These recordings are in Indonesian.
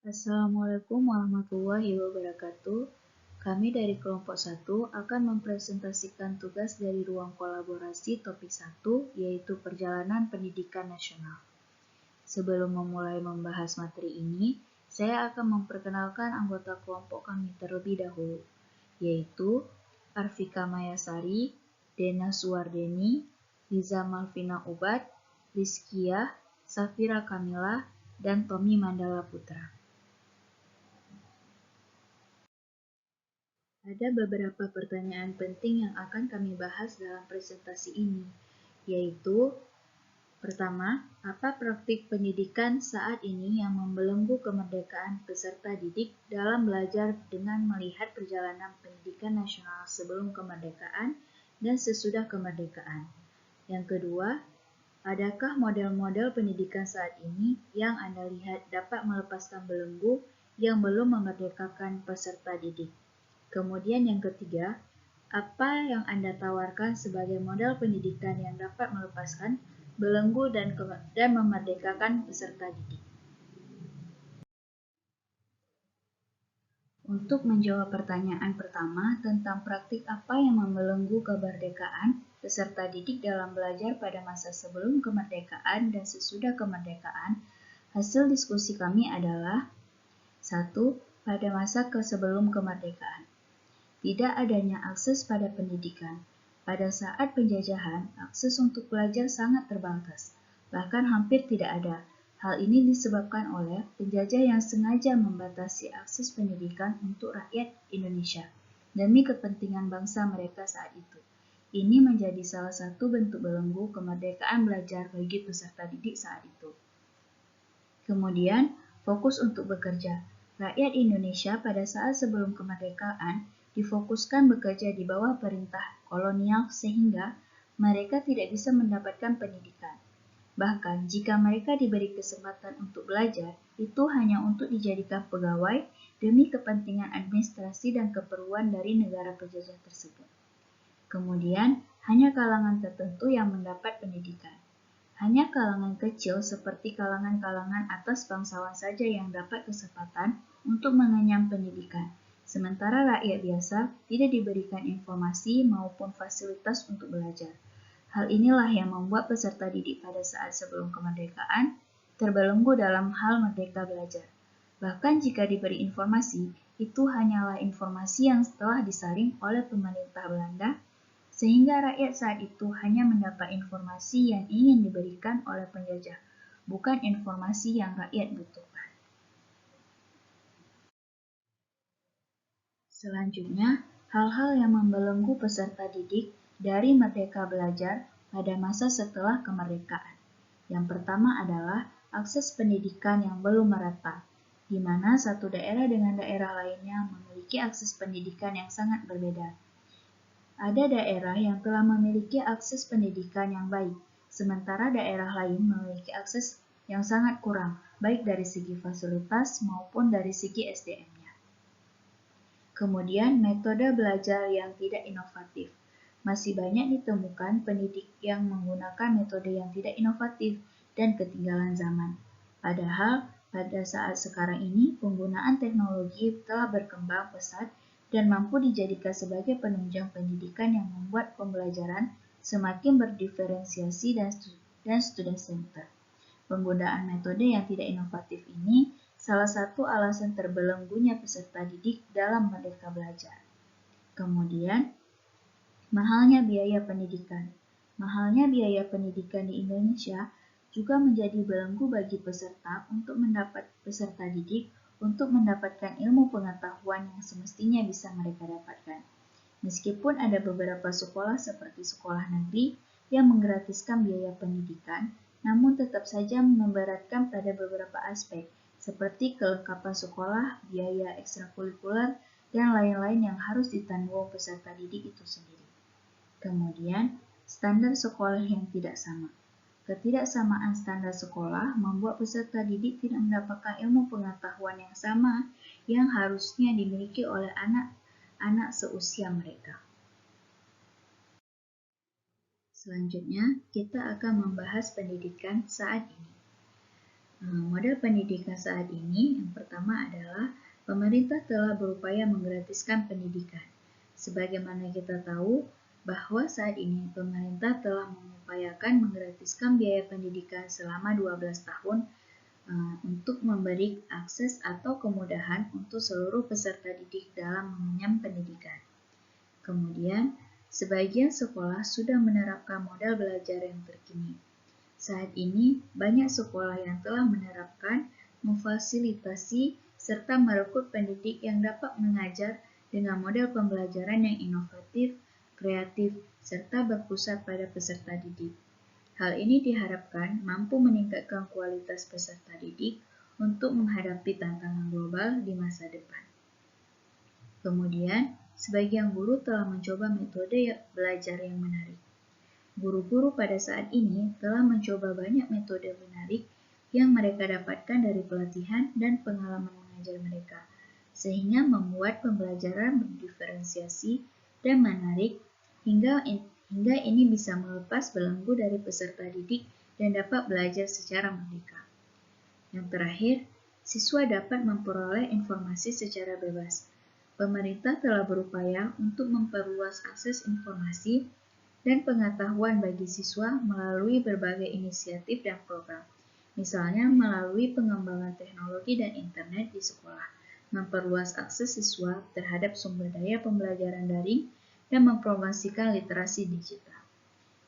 Assalamualaikum warahmatullahi wabarakatuh. Kami dari kelompok 1 akan mempresentasikan tugas dari ruang kolaborasi topik 1, yaitu perjalanan pendidikan nasional. Sebelum memulai membahas materi ini, saya akan memperkenalkan anggota kelompok kami terlebih dahulu, yaitu Arvika Mayasari, Dena Suwardeni, Liza Malvina Ubad, Rizkia, Safira Kamila, dan Tommy Mandala Putra. Ada beberapa pertanyaan penting yang akan kami bahas dalam presentasi ini, yaitu pertama, apa praktik pendidikan saat ini yang membelenggu kemerdekaan peserta didik dalam belajar dengan melihat perjalanan pendidikan nasional sebelum kemerdekaan dan sesudah kemerdekaan? Yang kedua, adakah model-model pendidikan saat ini yang Anda lihat dapat melepaskan belenggu yang belum memerdekakan peserta didik? Kemudian yang ketiga, apa yang Anda tawarkan sebagai model pendidikan yang dapat melepaskan belenggu dan memerdekakan peserta didik? Untuk menjawab pertanyaan pertama tentang praktik apa yang membelenggu kemerdekaan peserta didik dalam belajar pada masa sebelum kemerdekaan dan sesudah kemerdekaan, hasil diskusi kami adalah 1. Pada masa sebelum kemerdekaan, tidak adanya akses pada pendidikan. Pada saat penjajahan, akses untuk belajar sangat terbatas, bahkan hampir tidak ada. Hal ini disebabkan oleh penjajah yang sengaja membatasi akses pendidikan untuk rakyat Indonesia demi kepentingan bangsa mereka saat itu. Ini menjadi salah satu bentuk belenggu kemerdekaan belajar bagi peserta didik saat itu. Kemudian, fokus untuk bekerja. Rakyat Indonesia pada saat sebelum kemerdekaan difokuskan bekerja di bawah perintah kolonial sehingga mereka tidak bisa mendapatkan pendidikan. Bahkan jika mereka diberi kesempatan untuk belajar, itu hanya untuk dijadikan pegawai demi kepentingan administrasi dan keperluan dari negara penjajah tersebut. Kemudian, hanya kalangan tertentu yang mendapat pendidikan. Hanya kalangan kecil seperti kalangan-kalangan atas bangsawan saja yang dapat kesempatan untuk mengenyam pendidikan, sementara rakyat biasa tidak diberikan informasi maupun fasilitas untuk belajar. Hal inilah yang membuat peserta didik pada saat sebelum kemerdekaan terbelenggu dalam hal merdeka belajar. Bahkan jika diberi informasi, itu hanyalah informasi yang telah disaring oleh pemerintah Belanda, sehingga rakyat saat itu hanya mendapat informasi yang ingin diberikan oleh penjajah, bukan informasi yang rakyat butuhkan. Selanjutnya, hal-hal yang membelenggu peserta didik dari merdeka belajar pada masa setelah kemerdekaan. Yang pertama adalah akses pendidikan yang belum merata, di mana satu daerah dengan daerah lainnya memiliki akses pendidikan yang sangat berbeda. Ada daerah yang telah memiliki akses pendidikan yang baik, sementara daerah lain memiliki akses yang sangat kurang, baik dari segi fasilitas maupun dari segi SDM-nya. Kemudian, metode belajar yang tidak inovatif. Masih banyak ditemukan pendidik yang menggunakan metode yang tidak inovatif dan ketinggalan zaman. Padahal, pada saat sekarang ini, penggunaan teknologi telah berkembang pesat dan mampu dijadikan sebagai penunjang pendidikan yang membuat pembelajaran semakin berdiferensiasi dan student center. Penggunaan metode yang tidak inovatif ini salah satu alasan terbelenggunya peserta didik dalam merdeka belajar. Kemudian, mahalnya biaya pendidikan. Mahalnya biaya pendidikan di Indonesia juga menjadi belenggu bagi peserta didik untuk mendapatkan ilmu pengetahuan yang semestinya bisa mereka dapatkan. Meskipun ada beberapa sekolah seperti sekolah negeri yang menggratiskan biaya pendidikan, namun tetap saja memberatkan pada beberapa aspek, seperti kelengkapan sekolah, biaya ekstrakurikuler, dan lain-lain yang harus ditanggung peserta didik itu sendiri. Kemudian, standar sekolah yang tidak sama. Ketidaksamaan standar sekolah membuat peserta didik tidak mendapatkan ilmu pengetahuan yang sama yang harusnya dimiliki oleh anak-anak seusia mereka. Selanjutnya, kita akan membahas pendidikan saat ini. Model pendidikan saat ini yang pertama adalah pemerintah telah berupaya menggratiskan pendidikan. Sebagaimana kita tahu bahwa saat ini pemerintah telah mengupayakan menggratiskan biaya pendidikan selama 12 tahun untuk memberi akses atau kemudahan untuk seluruh peserta didik dalam mengenyam pendidikan. Kemudian, sebagian sekolah sudah menerapkan model belajar yang terkini. Saat ini, banyak sekolah yang telah menerapkan, memfasilitasi, serta merekrut pendidik yang dapat mengajar dengan model pembelajaran yang inovatif, kreatif, serta berpusat pada peserta didik. Hal ini diharapkan mampu meningkatkan kualitas peserta didik untuk menghadapi tantangan global di masa depan. Kemudian, sebagian guru telah mencoba metode belajar yang menarik. Guru-guru pada saat ini telah mencoba banyak metode menarik yang mereka dapatkan dari pelatihan dan pengalaman mengajar mereka, sehingga membuat pembelajaran berdiferensiasi dan menarik hingga ini bisa melepas belenggu dari peserta didik dan dapat belajar secara merdeka. Yang terakhir, siswa dapat memperoleh informasi secara bebas. Pemerintah telah berupaya untuk memperluas akses informasi dan pengetahuan bagi siswa melalui berbagai inisiatif dan program, misalnya melalui pengembangan teknologi dan internet di sekolah, memperluas akses siswa terhadap sumber daya pembelajaran daring, dan mempromosikan literasi digital.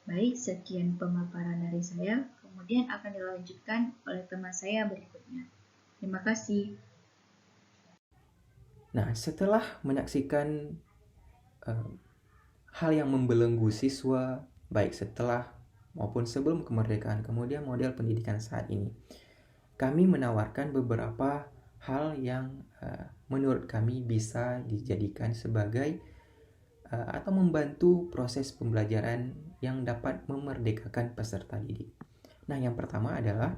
Baik, sekian pemaparan dari saya, kemudian akan dilanjutkan oleh teman saya berikutnya. Terima kasih. Nah, setelah menyaksikan hal yang membelenggu siswa, baik setelah maupun sebelum kemerdekaan, kemudian model pendidikan saat ini, kami menawarkan beberapa hal yang menurut kami bisa dijadikan sebagai atau membantu proses pembelajaran yang dapat memerdekakan peserta didik. Nah, yang pertama adalah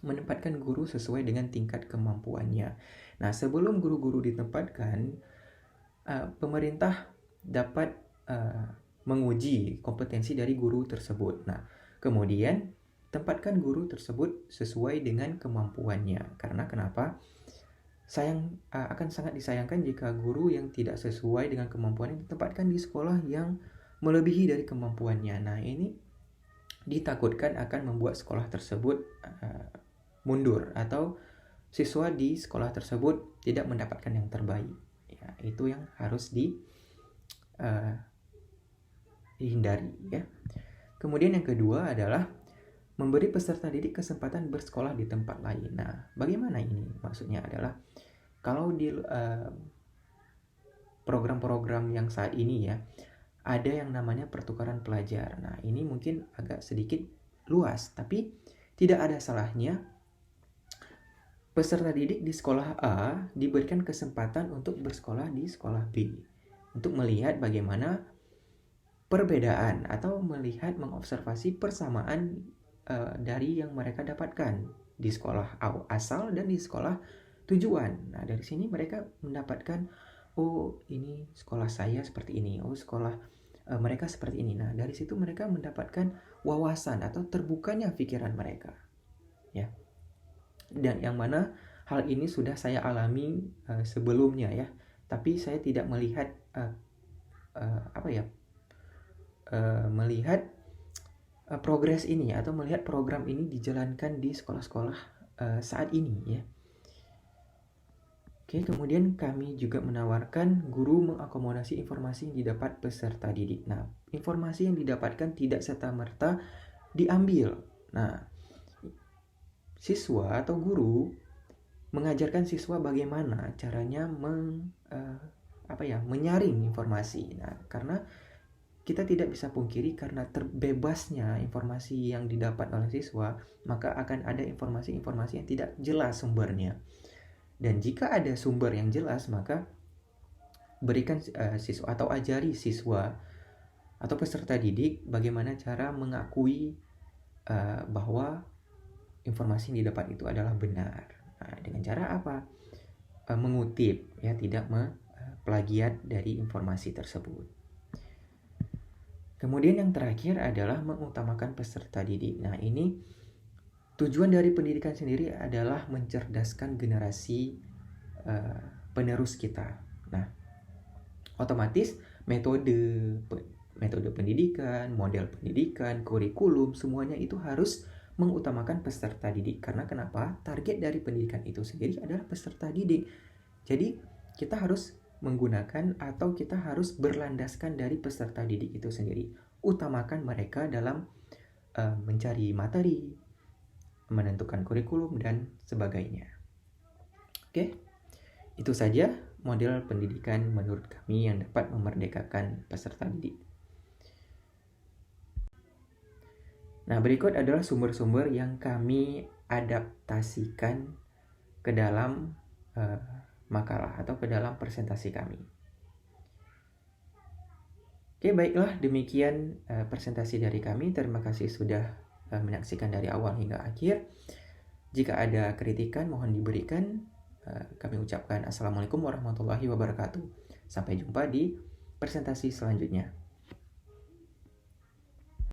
menempatkan guru sesuai dengan tingkat kemampuannya. Nah, sebelum guru-guru ditempatkan, pemerintah dapat menguji kompetensi dari guru tersebut. Nah, kemudian tempatkan guru tersebut sesuai dengan kemampuannya. Karena kenapa? Akan sangat disayangkan jika guru yang tidak sesuai dengan kemampuannya ditempatkan di sekolah yang melebihi dari kemampuannya. Nah, ini ditakutkan akan membuat sekolah tersebut mundur atau siswa di sekolah tersebut tidak mendapatkan yang terbaik. Ya, itu yang harus dihindari, ya. Kemudian yang kedua adalah memberi peserta didik kesempatan bersekolah di tempat lain. Nah, bagaimana ini? Maksudnya adalah kalau di program-program yang saat ini ya, ada yang namanya pertukaran pelajar. Nah, ini mungkin agak sedikit luas, tapi tidak ada salahnya peserta didik di sekolah A diberikan kesempatan untuk bersekolah di sekolah B untuk melihat bagaimana perbedaan atau melihat mengobservasi persamaan dari yang mereka dapatkan di sekolah asal dan di sekolah tujuan. Nah, dari sini mereka mendapatkan, oh ini sekolah saya seperti ini, oh sekolah mereka seperti ini. Nah, dari situ mereka mendapatkan wawasan atau terbukanya pikiran mereka, ya. Dan yang mana hal ini sudah saya alami sebelumnya, ya. Tapi saya tidak melihat melihat progres ini atau melihat program ini dijalankan di sekolah-sekolah saat ini, ya. Oke, kemudian kami juga menawarkan guru mengakomodasi informasi yang didapat peserta didik. Nah, informasi yang didapatkan tidak serta-merta diambil. Nah, siswa atau guru mengajarkan siswa bagaimana caranya menyaring informasi. Nah, karena kita tidak bisa pungkiri karena terbebasnya informasi yang didapat oleh siswa, maka akan ada informasi-informasi yang tidak jelas sumbernya. Dan jika ada sumber yang jelas, maka berikan siswa atau ajari siswa atau peserta didik bagaimana cara mengakui bahwa informasi yang didapat itu adalah benar. Nah, dengan cara apa? Mengutip, ya, tidak plagiat dari informasi tersebut. Kemudian yang terakhir adalah mengutamakan peserta didik. Nah, ini Tujuan dari pendidikan sendiri adalah mencerdaskan generasi penerus kita. Nah, otomatis metode pendidikan, model pendidikan, kurikulum, semuanya itu harus mengutamakan peserta didik. Karena kenapa? Target dari pendidikan itu sendiri adalah peserta didik. Jadi, kita harus menggunakan atau kita harus berlandaskan dari peserta didik itu sendiri. Utamakan mereka dalam mencari materi, menentukan kurikulum, dan sebagainya. Oke, itu saja model pendidikan menurut kami yang dapat memerdekakan peserta didik. Nah, berikut adalah sumber-sumber yang kami adaptasikan ke dalam makalah atau ke dalam presentasi kami. Oke, baiklah, demikian presentasi dari kami. Terima kasih sudah menyaksikan dari awal hingga akhir. Jika ada kritikan mohon diberikan. Kami ucapkan Assalamualaikum warahmatullahi wabarakatuh. Sampai jumpa di presentasi selanjutnya.